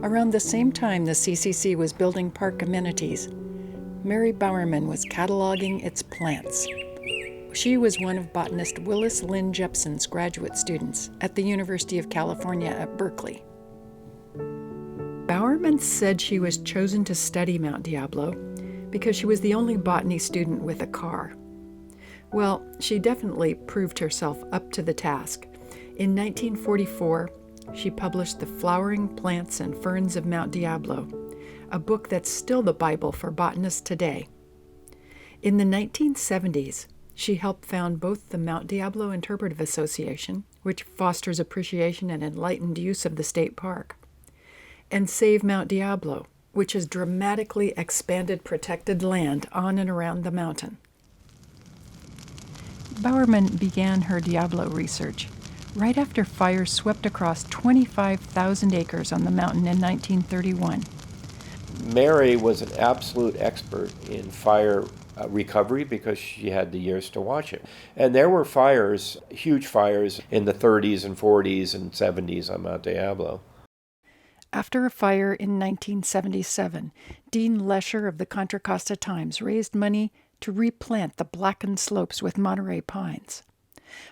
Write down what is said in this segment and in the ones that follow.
Around the same time the CCC was building park amenities, Mary BOWERMAN was cataloging its plants. She was one of botanist Willis Lynn Jepson's graduate students at the University of California at Berkeley. BOWERMAN said she was chosen to study Mount Diablo because she was the only botany student with a car. Well, she definitely proved herself up to the task. In 1944, she published The Flowering Plants and Ferns of Mount Diablo, a book that's still the Bible for botanists today. In the 1970s, she helped found both the Mount Diablo Interpretive Association, which fosters appreciation and enlightened use of the state park, and Save Mount Diablo, which has dramatically expanded protected land on and around the mountain. BOWERMAN began her Diablo research right after fires swept across 25,000 acres on the mountain in 1931. Mary was an absolute expert in fire recovery because she had the years to watch it. And there were fires, huge fires, in the 30s and 40s and 70s on Mount Diablo. After a fire in 1977, Dean Lesher of the Contra Costa Times raised money to replant the blackened slopes with Monterey pines.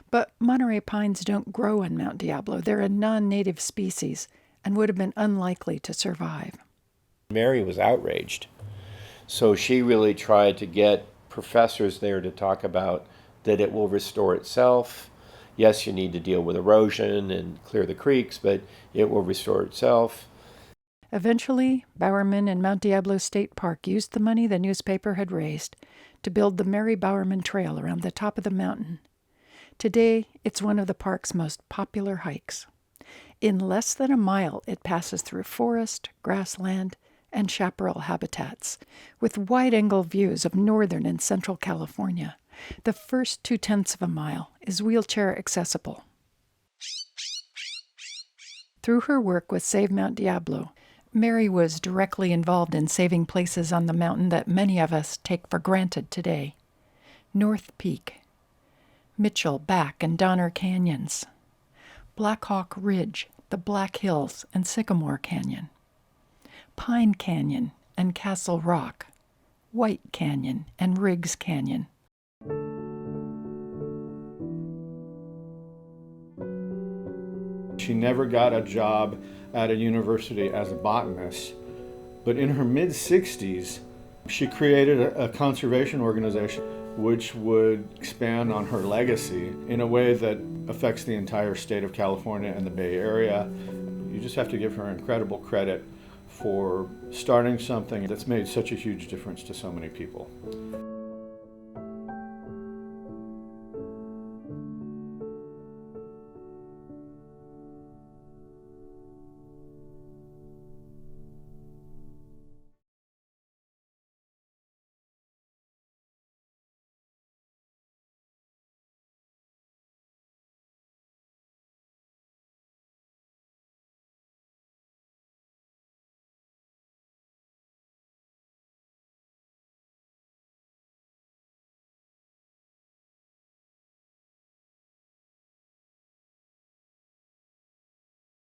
But Monterey pines don't grow on Mount Diablo. They're a non-native species and would have been unlikely to survive. Mary was outraged. So she really tried to get professors there to talk about that it will restore itself. Yes, you need to deal with erosion and clear the creeks, but it will restore itself. Eventually, BOWERMAN and Mount Diablo State Park used the money the newspaper had raised to build the Mary BOWERMAN Trail around the top of the mountain. Today, it's one of the park's most popular hikes. In less than a mile, it passes through forest, grassland, and chaparral habitats, with wide-angle views of northern and central California. The first 0.2 of a mile is wheelchair accessible. Through her work with Save Mount Diablo, Mary was directly involved in saving places on the mountain that many of us take for granted today. North Peak, Mitchell, Back, and Donner Canyons, Black Hawk Ridge, the Black Hills, and Sycamore Canyon, Pine Canyon and Castle Rock, White Canyon and Riggs Canyon. She never got a job at a university as a botanist, but in her mid-60s, she created a conservation organization which would expand on her legacy in a way that affects the entire state of California and the Bay Area. You just have to give her incredible credit for starting something that's made such a huge difference to so many people.